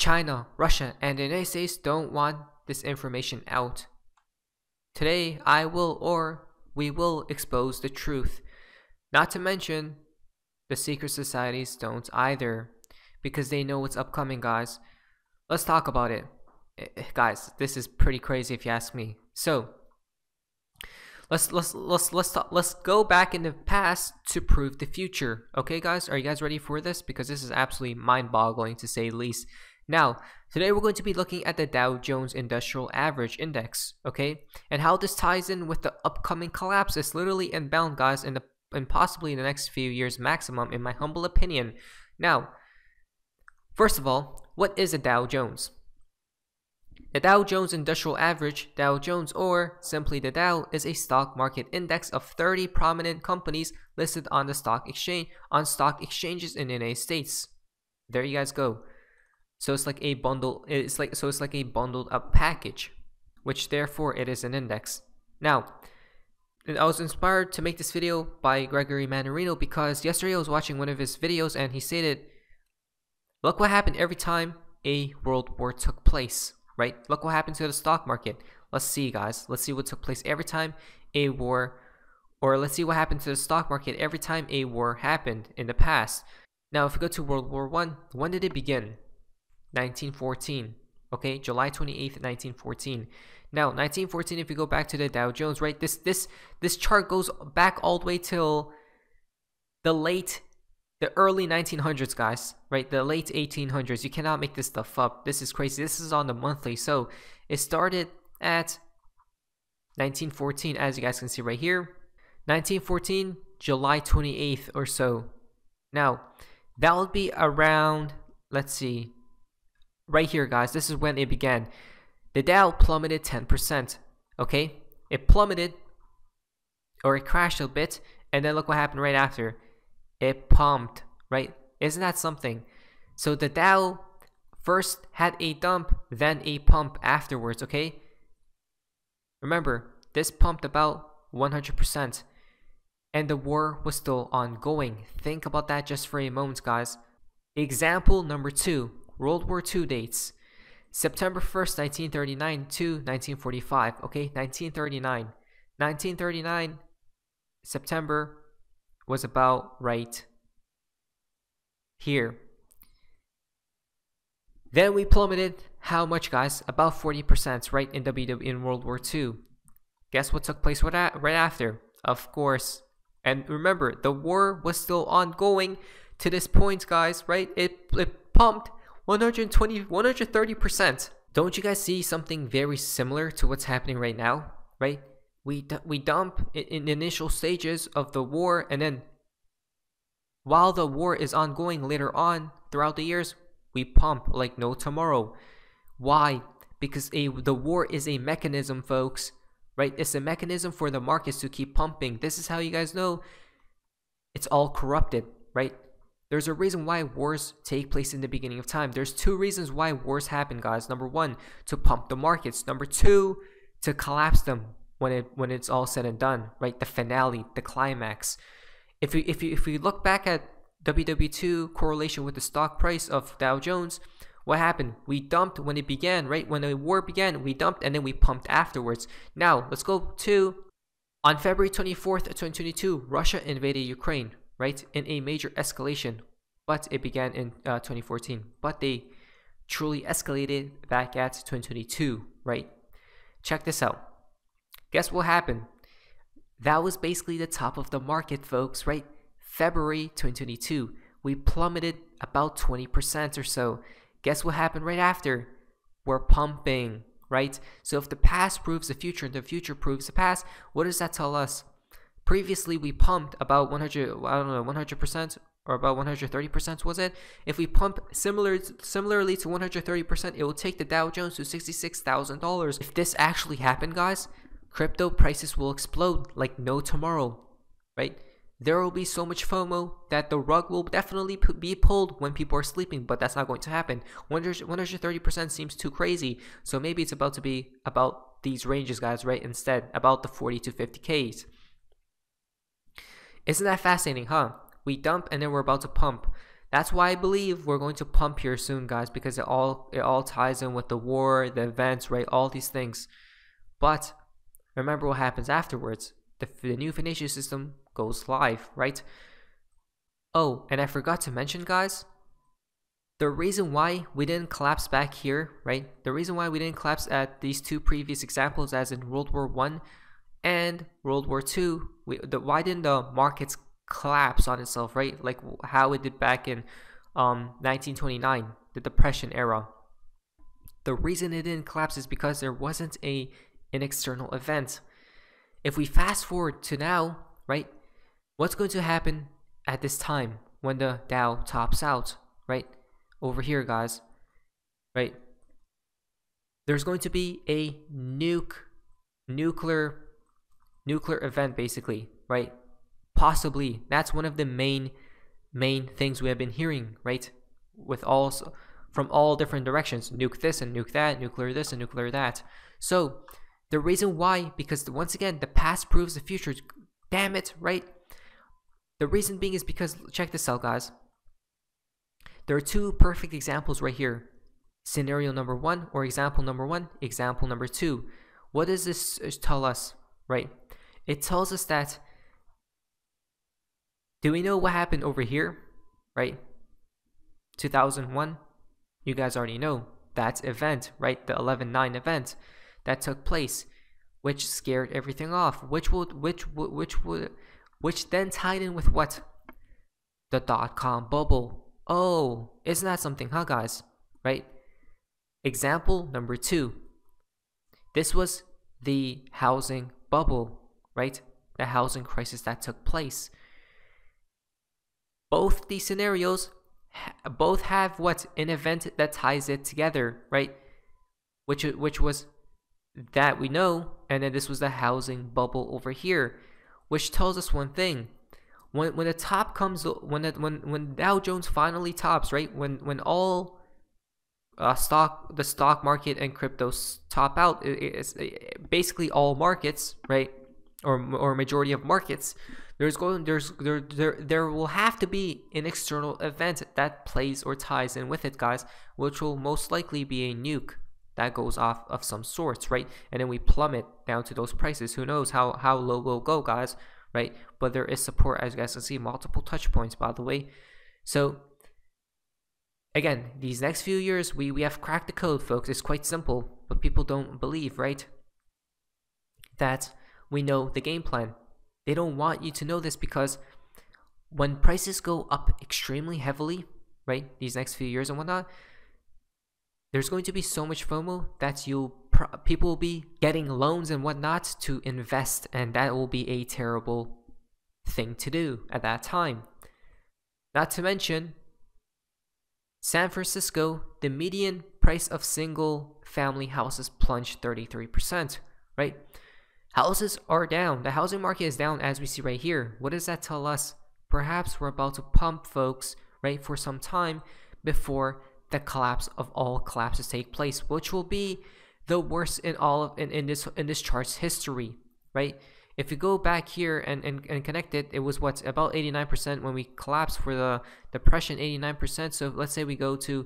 China, Russia, and the United States don't want this information out. Today, we will expose the truth. Not to mention, the secret societies don't either, because they know what's upcoming, guys. Let's talk about it. Guys, this is pretty crazy if you ask me. So, let's go back in the past to prove the future. Okay, guys, are you guys ready for this? Because this is absolutely mind-boggling to say the least. Now, today we're going to be looking at the Dow Jones Industrial Average Index, okay, and how this ties in with the upcoming collapse. It's literally inbound, guys, and possibly in the next few years maximum, in my humble opinion. Now, first of all, what is a Dow Jones? The Dow Jones Industrial Average, Dow Jones, or simply the Dow, is a stock market index of 30 prominent companies listed on the stock exchanges in the United States. There you guys go. So it's like a bundle. It's like a bundled up package, which therefore it is an index. Now, I was inspired to make this video by Gregory Mannarino because yesterday I was watching one of his videos and he stated, "Look what happened every time a world war took place." Right? Look what happened to the stock market. Let's see, guys. Let's see what took place every time a war, or let's see what happened to the stock market every time a war happened in the past. Now, if we go to World War I, when did it begin? 1914. Okay, July 28th, 1914. Now, 1914, if you go back to the Dow Jones, right? This chart goes back all the way till the early 1900s, guys, right? The late 1800s. You cannot make this stuff up. This is crazy. This is on the monthly. So it started at 1914, as you guys can see right here. 1914, July 28th or so. Now, that would be around, let's see, right here, guys. This is when it began. The Dow plummeted 10%. Okay? It plummeted, or it crashed a bit, and then look what happened right after. It pumped, right? Isn't that something? So the Dow first had a dump, then a pump afterwards, okay? Remember, this pumped about 100%, and the war was still ongoing. Think about that just for a moment, guys. Example number 2, World War II dates. September 1st, 1939 to 1945, okay? 1939, September was about right here. Then we plummeted how much, guys? About 40%, right? In World War II. Guess what took place right after? Of course. And remember, the war was still ongoing to this point, guys, right? It pumped 130%. Don't you guys see something very similar to what's happening right now, right? We dump in the initial stages of the war, and then while the war is ongoing later on throughout the years, we pump like no tomorrow. Why? Because the war is a mechanism, folks, right? It's a mechanism for the markets to keep pumping. This is how you guys know it's all corrupted, right? There's a reason why wars take place in the beginning of time. There's 2 reasons why wars happen, guys. Number 1, to pump the markets. Number 2, to collapse them when it's all said and done, right? The finale, the climax. If we look back at WW2 correlation with the stock price of Dow Jones, what happened? We dumped when it began, right? When the war began, we dumped and then we pumped afterwards. Now, let's go to on February 24th, 2022, Russia invaded Ukraine, right? In a major escalation, but it began in 2014. But they truly escalated back at 2022, right? Check this out. Guess what happened? That was basically the top of the market, folks, right? February 2022, we plummeted about 20% or so. Guess what happened right after? We're pumping, right? So if the past proves the future and the future proves the past, what does that tell us? Previously, we pumped about 100% or about 130%, was it? If we pump similarly to 130%, it will take the Dow Jones to $66,000. If this actually happened, guys, crypto prices will explode like no tomorrow, right? There will be so much FOMO that the rug will definitely be pulled when people are sleeping, but that's not going to happen. 130% seems too crazy, so maybe it's about to be about these ranges, guys, right? Instead, about the 40 to 50Ks. Isn't that fascinating, huh? We dump and then we're about to pump. That's why I believe we're going to pump here soon, guys, because it all ties in with the war, the events, right? All these things. But remember what happens afterwards. The new financial system goes live, right? Oh, and I forgot to mention, guys, the reason why we didn't collapse back here, right? The reason why we didn't collapse at these two previous examples, as in World War I and World War II, why didn't the markets collapse on itself, right? Like how it did back in 1929, the Depression era. The reason it didn't collapse is because there wasn't an external event. If we fast forward to now, right, what's going to happen at this time when the Dow tops out, right? Over here, guys, right? There's going to be a nuclear event, basically, right? Possibly. That's one of the main things we have been hearing, right? With from all different directions. Nuke this and nuke that, nuclear this and nuclear that. So the reason why, because once again, the past proves the future. Damn it, right? The reason being is because, check this out, guys. There are two perfect examples right here. Scenario number one, or example number one, example number two. What does this tell us, right? It tells us that, do we know what happened over here, right? 2001, you guys already know that event, right? The 11/9 event that took place, which scared everything off, which then tied in with what? The dot-com bubble. Oh, isn't that something, huh, guys? Right? Example number two. This was the housing bubble, right? The housing crisis that took place. Both these scenarios both have what? An event that ties it together, right? Which was that we know, and then this was the housing bubble over here, which tells us one thing. When the top comes, when Dow Jones finally tops, right? When all the stock market and cryptos top out, it's basically all markets, right? Or majority of markets. There will have to be an external event that plays or ties in with it, guys, which will most likely be a nuke that goes off of some sorts, right? And then we plummet down to those prices. Who knows how low we'll go, guys, right? But there is support, as you guys can see, multiple touch points, by the way. So again, these next few years, we have cracked the code, folks. It's quite simple, but people don't believe, right? That we know the game plan. They don't want you to know this, because when prices go up extremely heavily, right, these next few years and whatnot, there's going to be so much FOMO that people will be getting loans and whatnot to invest, and that will be a terrible thing to do at that time. Not to mention, San Francisco, the median price of single family houses plunged 33%, right? Houses are down. The housing market is down, as we see right here. What does that tell us? Perhaps we're about to pump, folks, right, for some time before the collapse of all collapses take place, which will be the worst in this chart's history, right? If you go back here and connect it, it was what, about 89% when we collapsed for the depression, 89%. So let's say we go to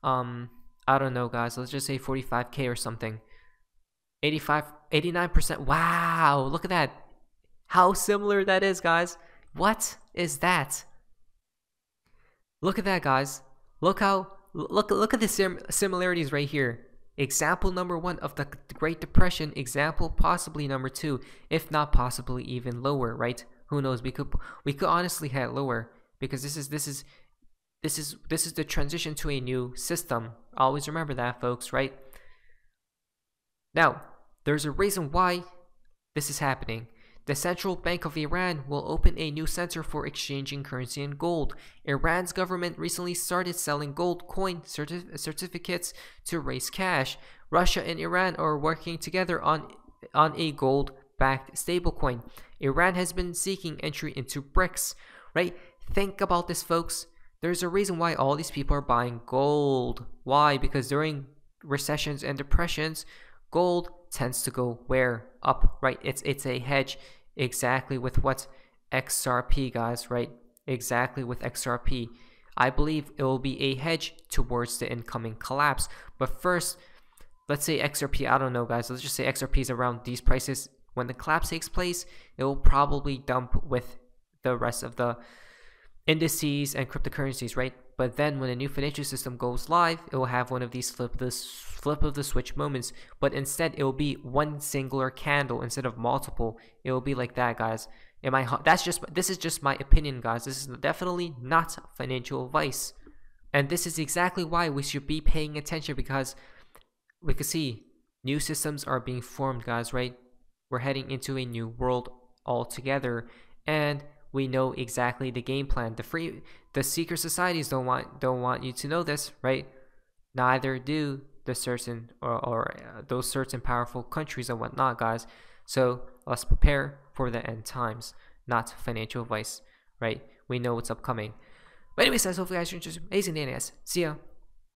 I don't know, guys, let's just say 45k or something. 89%. Wow, look at that. How similar that is, guys. What is that? Look at that, guys. Look at the similarities right here. Example number one of the Great Depression, example possibly number two, if not possibly even lower, right? Who knows? We could honestly head lower, because this is the transition to a new system. Always remember that, folks, right? Now, there's a reason why this is happening. The Central Bank of Iran will open a new center for exchanging currency and gold. Iran's government recently started selling gold coin certificates to raise cash. Russia and Iran are working together on a gold-backed stablecoin. Iran has been seeking entry into BRICS, right? Think about this, folks. There's a reason why all these people are buying gold. Why? Because during recessions and depressions, gold tends to go where? Up, right? It's a hedge, exactly with what XRP, guys, right? Exactly with XRP. I believe it will be a hedge towards the incoming collapse. But first, let's say XRP, I don't know guys, let's just say XRP is around these prices. When the collapse takes place, it will probably dump with the rest of the indices and cryptocurrencies, right? But then when a new financial system goes live, it will have one of these flip of the switch moments, but instead it will be one singular candle instead of multiple. It will be like that, guys. This is just my opinion, guys. This is definitely not financial advice. And this is exactly why we should be paying attention, because we can see new systems are being formed, guys, right? We're heading into a new world altogether, and we know exactly the game plan. The secret societies don't want you to know this, right? Neither do the certain those certain powerful countries and whatnot, guys. So let's prepare for the end times, not financial advice, right? We know what's upcoming. But anyways, guys, hopefully you guys are interested. Amazing day, guys. See ya.